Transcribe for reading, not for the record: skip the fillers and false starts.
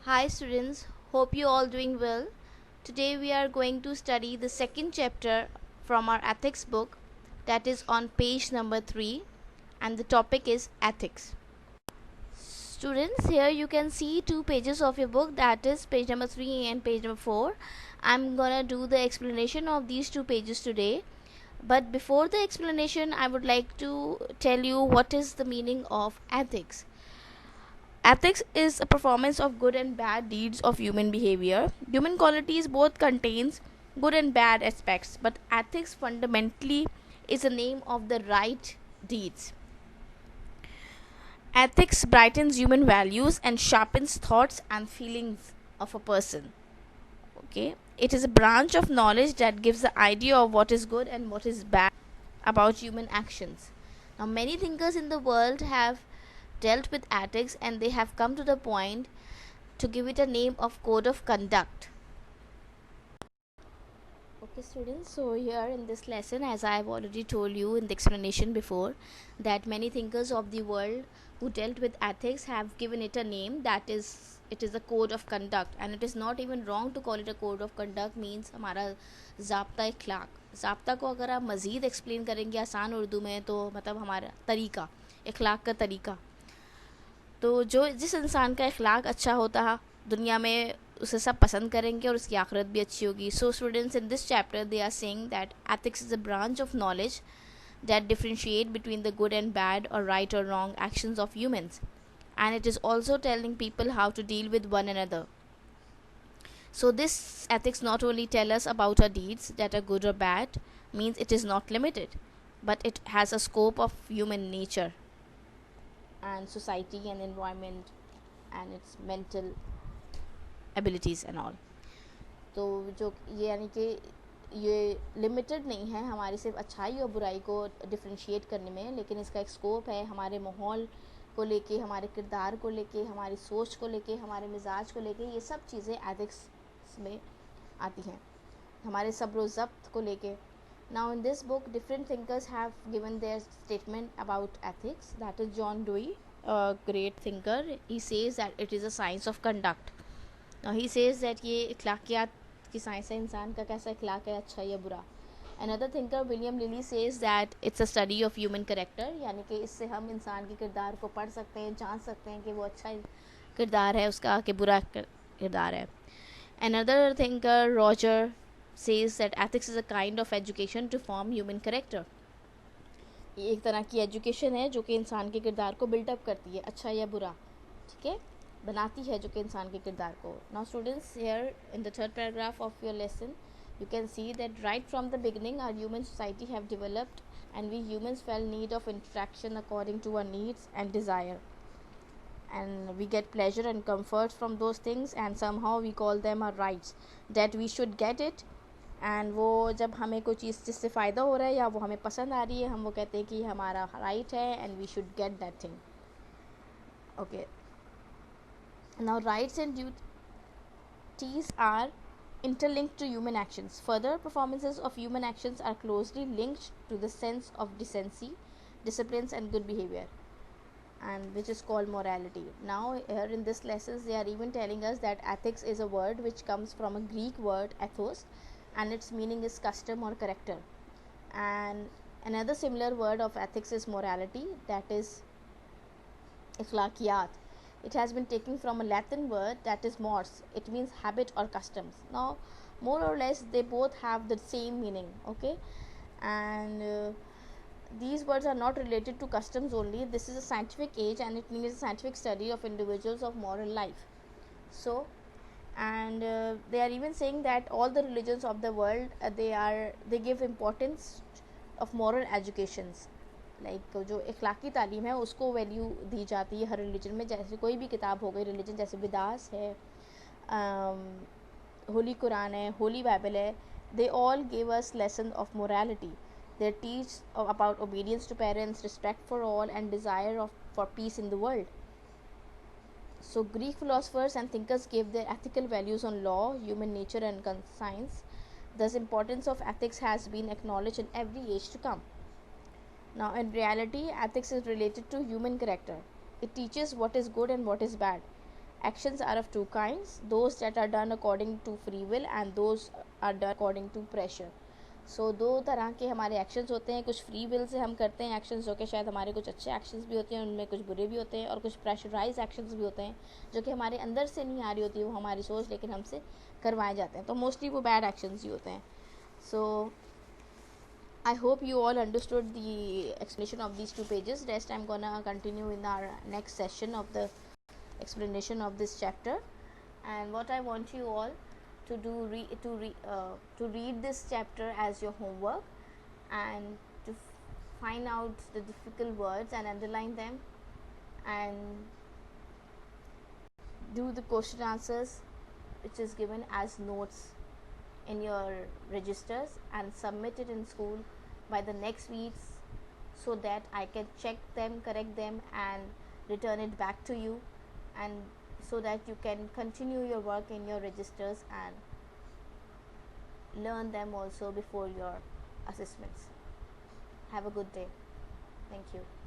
Hi students, hope you all doing well. Today we are going to study the second chapter from our ethics book, that is on page number 3, and the topic is ethics. Students, here you can see two pages of your book, that is page number 3 and page number 4. I'm gonna do the explanation of these two pages today. But before the explanation, I would like to tell you what is the meaning of ethics. Ethics is a performance of good and bad deeds of human behavior. Human qualities both contains good and bad aspects, but ethics fundamentally is a name of the right deeds. Ethics brightens human values and sharpens thoughts and feelings of a person. Okay? It is a branch of knowledge that gives the idea of what is good and what is bad about human actions. Now, many thinkers in the world have dealt with ethics and they have come to the point to give it a name of code of conduct. Okay students, so here in this lesson, as I have already told you in the explanation before, that many thinkers of the world who dealt with ethics have given it a name, that is it is a code of conduct. And it is not even wrong to call it a code of conduct. Means हमारा ज़ाब्ता इखलाक, ज़ाब्ता को अगर आप मज़ीद explain करेंगे आसान उर्दू में तो मतलब हमारा तरीका, इखलाक का तरीका। तो जो जिस इंसान का इखलाक अच्छा होता है दुनिया में उसे सब पसंद करेंगे और उसकी आखिरत भी अच्छी होगी. So students, in this chapter they are saying that ethics is a branch of knowledge that differentiate between the good and bad or right or wrong actions of humans, and it is also telling people how to deal with one another. So this ethics not only tell us about our deeds that are good or bad, means it is not limited, but it has a scope of human nature and society and environment and its mental abilities and all. तो जो ये यानी कि ये limited नहीं है हमारी सिर्फ अच्छाई और बुराई को डिफ्रेंशिएट करने में, लेकिन इसका एक स्कोप है हमारे माहौल को लेके, हमारे किरदार को लेके, हमारी सोच को लेके, हमारे मिजाज को लेके. ये सब चीज़ें एथिक्स में आती हैं, हमारे सब्र ज़ब्त को लेके. Now in this book different thinkers have given their statement about ethics. That is John Dewey, a great thinker. He says that it is a science of conduct. Now he says that ये इखलाकियात की science है, इंसान का कैसा इखलाक है, अच्छा या बुरा. Another thinker William Lilly says that it's a study of human character, यानी कि इससे हम इंसान के किरदार को पढ़ सकते हैं, जान सकते हैं कि वो अच्छा किरदार है उसका कि बुरा किरदार है. Another thinker Roger says that ethics is a kind of education to form human character. ये एक तरह की एजुकेशन है जो कि इंसान के किरदार को बिल्डअप करती है, अच्छा या बुरा, ठीक है, बनाती है जो कि इंसान के किरदार को. Now students, here in the third paragraph of your lesson you can see that right from the beginning our human society have developed, and we humans felt need of interaction according to our needs and desire, and we get pleasure and comfort from those things, and somehow we call them our rights, that we should get it. And वो जब हमें कोई चीज़ जिससे फ़ायदा हो रहा है या वो हमें पसंद आ रही है, हम वो कहते हैं कि हमारा राइट है and we should get that thing. Okay, now rights and duties are interlinked to human actions. Further, performances of human actions are closely linked to the sense of decency, disciplines, and good behavior, and which is called morality. Now, here in this lessons, they are even telling us that ethics is a word which comes from a Greek word ethos, and its meaning is custom or character. And another similar word of ethics is morality, that is ikhlaqiyat. It has been taken from a Latin word that is mors. It means habit or customs. Now, more or less, they both have the same meaning. Okay, and these words are not related to customs only. This is a scientific age, and it means a scientific study of individuals of moral life. So, and they are even saying that all the religions of the world they give importance of moral educations. Like जो इखलाकी तालीम है उसको value दी जाती है हर religion में. जैसे कोई भी किताब हो गई रिलीजन, जैसे विदास है, होली कुरान है, होली बाइबल है, they all give us lesson of morality. They teach about obedience to parents, respect for all, and desire of for peace in the world. So Greek philosophers and thinkers gave their ethical values on law, human nature, and science. Thus, importance of ethics has been acknowledged in every age to come. Now, in reality, ethics is related to human character. It teaches what is good and what is bad. Actions are of two kinds, those that are done according to free will and those are done according to pressure. सो दो तरह के हमारे actions होते हैं, कुछ free will say हम करते हैं एक्शंस जो कि शायद हमारे कुछ अच्छे एक्शंस भी होते हैं, उनमें कुछ बुरे भी होते हैं, और कुछ प्रेशराइज एक्शंस भी होते हैं जो कि हमारे अंदर से नहीं आ रही होती, वो हमारी सोच लेकिन हमसे करवाए जाते हैं, तो मोस्टली वो बैड एक्शंस ही होते हैं. सो I hope you all understood the explanation of these 2 pages. Rest I'm gonna continue in our next session of the explanation of this chapter. And what I want you all to do to read this chapter as your homework, and to find out the difficult words and underline them, and do the question answers which is given as notes in your registers, and submit it in school by the next weeks so that I can check them, correct them, and return it back to you, and so that you can continue your work in your registers and learn them also before your assessments. Have a good day. Thank you.